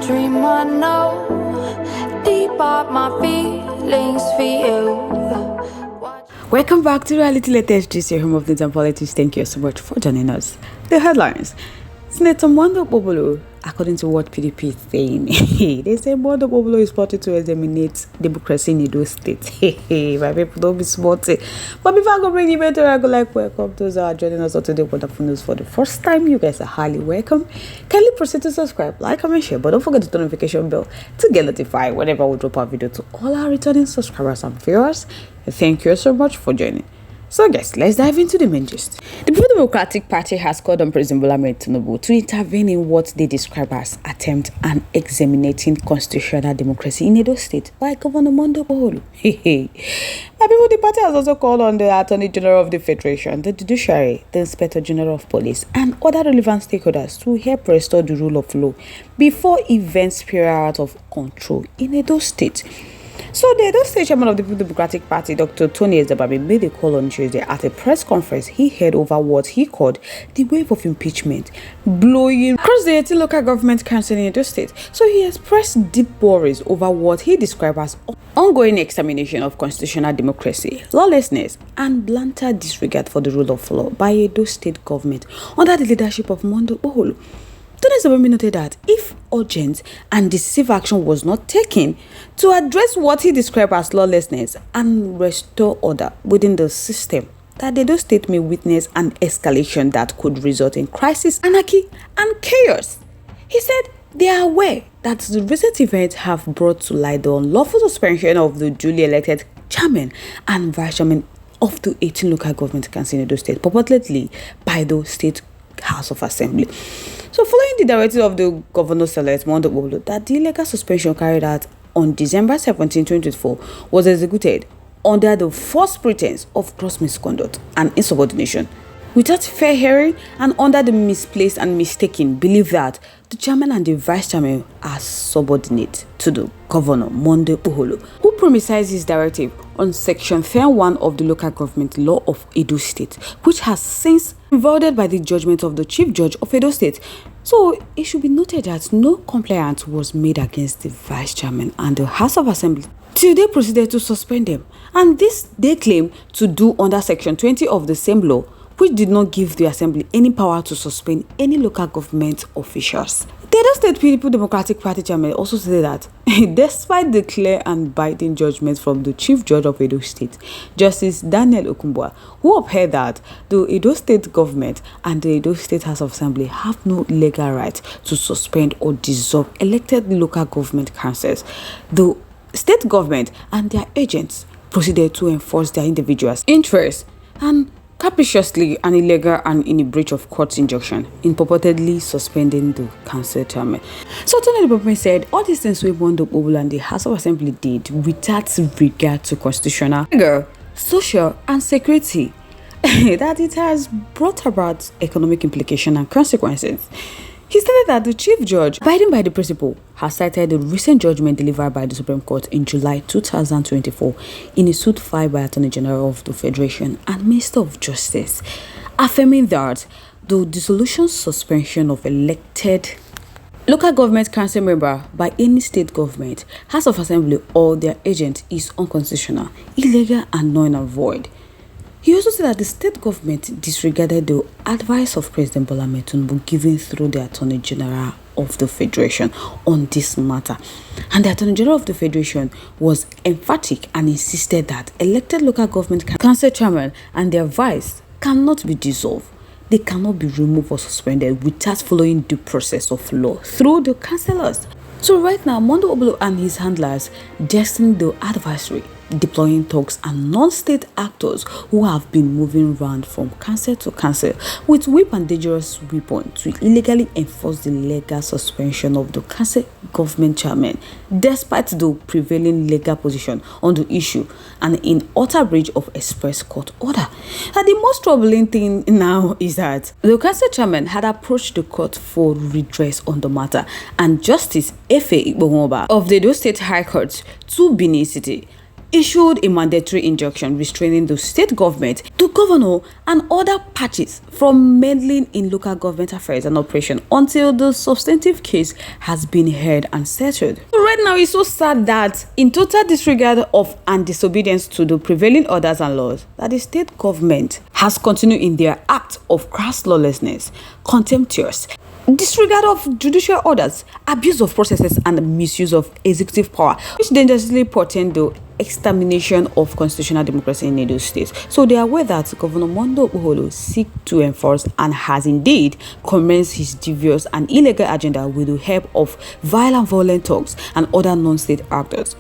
dream I know deep up my feelings for you. Welcome back to Reality Latest, this your home of news and politics. Thank you so much for joining us. The headlines. Senator Okpebholo, according to what PDP is saying, they say Okpebholo is plotting to eliminate democracy in Edo State. My people don't be sporty. But before I go bring you better, I go like welcome those who are joining us on today wonderful news for the first time. You guys are highly welcome. Kindly proceed to subscribe, like, comment, share, but don't forget the notification bell to get notified whenever we drop our video. To all our returning subscribers and viewers, thank you so much for joining. So guys, let's dive into the main gist. The People Democratic Party has called on President Bola Ahmed Tinubu to intervene in what they describe as attempt at exterminating constitutional democracy in Edo State by Governor Okpebholo. My people, the party has also called on the Attorney General of the Federation, the Judiciary, the Inspector General of Police, and other relevant stakeholders to help restore the rule of law before events spiral out of control in Edo State. So the Edo State chairman of the People Democratic Party, Dr. Tony Ezebabi, made a call on Tuesday at a press conference he held over what he called the wave of impeachment blowing across the 18 local government councils in Edo State. So he expressed deep worries over what he described as ongoing extermination of constitutional democracy, lawlessness, and blatant disregard for the rule of law by Edo State government under the leadership of Okpebholo. Tony Ezebabi noted that if urgent and decisive action was not taken to address what he described as lawlessness and restore order within the system, that the Edo State may witness an escalation that could result in crisis, anarchy, and chaos. He said they are aware that the recent events have brought to light the unlawful suspension of the duly elected chairman and vice chairman of the 18 local government councils in Edo State, purportedly by the State House of Assembly. So following the directive of the Governor-Select Okpebholo that the illegal suspension carried out on December 17, 2024 was executed under the false pretense of gross misconduct and insubordination, without fair hearing and under the misplaced and mistaken belief that the chairman and the vice chairman are subordinate to the governor, Okpebholo, who premised his directive on Section 31 of the Local Government Law of Edo State, which has since been voided by the judgment of the Chief Judge of Edo State. So it should be noted that no compliance was made against the vice chairman and the House of Assembly till they proceeded to suspend them, and this they claim to do under Section 20 of the same law, which did not give the Assembly any power to suspend any local government officials. The Edo State People Democratic Party chairman also said that despite the clear and binding judgment from the Chief Judge of Edo State, Justice Daniel Okumbwa, who upheld that the Edo State government and the Edo State House of Assembly have no legal right to suspend or dissolve elected local government councils, the state government and their agents proceeded to enforce their individuals' interests and capriciously and illegal and in a breach of court's injunction in purportedly suspending the council chairman. So Tony Ezebabi said all these things we want the Okpebholo and the House of Assembly did without regard to constitutional, legal, social and security, that it has brought about economic implications and consequences. He stated that the Chief Judge, abiding by the principle, has cited the recent judgment delivered by the Supreme Court in July 2024 in a suit filed by Attorney General of the Federation and Minister of Justice, affirming that the dissolution suspension of elected local government council member by any state government, House of Assembly or their agent is unconstitutional, illegal and null and void. He also said that the state government disregarded the advice of President Bola Ahmed Tinubu given through the Attorney General of the Federation on this matter. And the Attorney General of the Federation was emphatic and insisted that elected local government council chairman and their vice cannot be dissolved. They cannot be removed or suspended without following due process of law through the councillors. So right now, Okpebholo and his handlers destined the advisory, deploying thugs and non-state actors who have been moving around from council to council with whip and dangerous weapon to illegally enforce the legal suspension of the council government chairman, despite the prevailing legal position on the issue and in utter breach of express court order. And the most troubling thing now is that the council chairman had approached the court for redress on the matter, and Justice Efe Igbohoba of the Edo State High Court to Benin City issued a mandatory injunction restraining the state government, the governor, and other parties from meddling in local government affairs and operation until the substantive case has been heard and settled. So right now, it's so sad that in total disregard of and disobedience to the prevailing orders and laws, that the state government has continued in their act of crass lawlessness, contemptuous disregard of judicial orders, abuse of processes, and misuse of executive power, which dangerously portend the extermination of constitutional democracy in Edo State. So they are aware that Governor Monday Okpebholo seeks to enforce and has indeed commenced his devious and illegal agenda with the help of violent thugs and other non-state actors.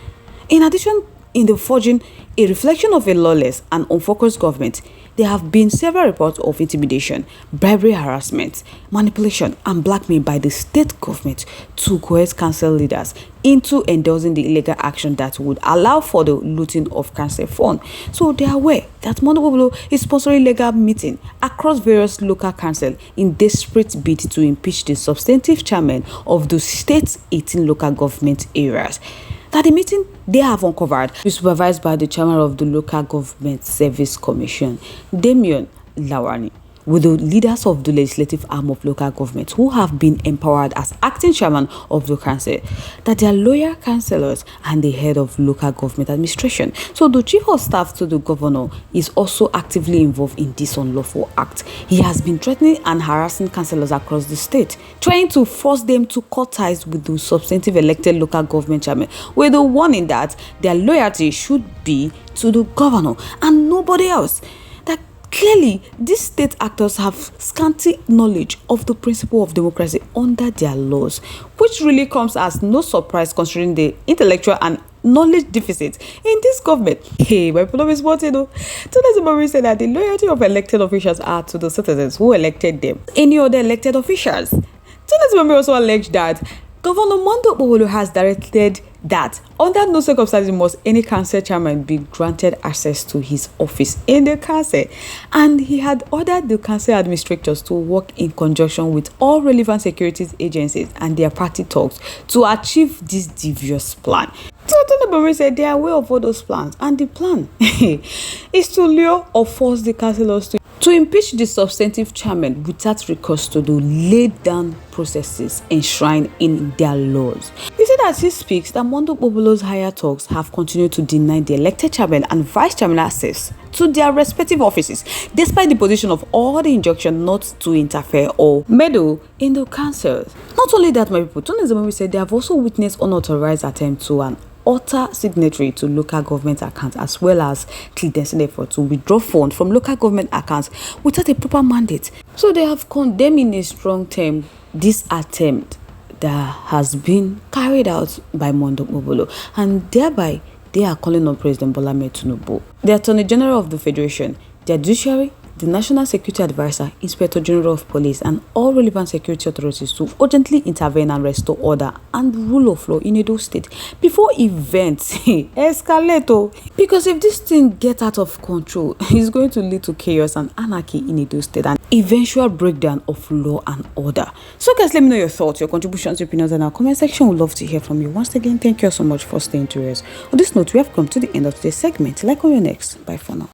In addition, in the forging a reflection of a lawless and unfocused government, there have been several reports of intimidation, bribery, harassment, manipulation, and blackmail by the state government to coerce council leaders into endorsing the illegal action that would allow for the looting of council funds. So they are aware that Monday Okpebholo is sponsoring illegal meeting across various local councils in desperate bid to impeach the substantive chairman of the state's 18 local government areas. That the meeting they have uncovered is supervised by the chairman of the Local Government Service Commission, Damian Lawani, with the leaders of the legislative arm of local government who have been empowered as acting chairman of the council, that they are loyal councillors and the head of local government administration. So the chief of staff to the governor is also actively involved in this unlawful act. He has been threatening and harassing councillors across the state, trying to force them to cut ties with the substantive elected local government chairman, with the warning that their loyalty should be to the governor and nobody else. Clearly, these state actors have scanty knowledge of the principle of democracy under their laws, which really comes as no surprise considering the intellectual and knowledge deficit in this government. Hey, my people always want to know. Tunde said that the loyalty of elected officials are to the citizens who elected them. Any other elected officials? Tunde also alleged that Governor Monday Okpebholo has directed that under no circumstances must any council chairman be granted access to his office in the council, and he had ordered the council administrators to work in conjunction with all relevant security agencies and their party talks to achieve this devious plan. So Tunde said they are aware of all those plans, and the plan is to lure or force the councillors to impeach the substantive chairman without recourse to the laid down processes enshrined in their laws. He said as he speaks that Monday Okpebholo's higher talks have continued to deny the elected chairman and vice chairman access to their respective offices, despite the position of all the injunction not to interfere or meddle in the council. Not only that, my people, Tunde said they have also witnessed unauthorized attempt to an alter signatory to local government accounts, as well as cleansing effort to withdraw funds from local government accounts without a proper mandate. So they have condemned in a strong term this attempt that has been carried out by Monday Okpebholo, and thereby they are calling on President Bola Ahmed Tinubu, the Attorney General of the Federation, the Judiciary, the National Security Advisor, Inspector General of Police, and all relevant security authorities to urgently intervene and restore order and rule of law in Edo State before events escalate. Because if this thing gets out of control, it's going to lead to chaos and anarchy in Edo State and eventual breakdown of law and order. So guys, let me know your thoughts, your contributions, your opinions in our comment section. We'd love to hear from you. Once again, thank you so much for staying to us. On this note, we have come to the end of today's segment. Like on your next. Bye for now.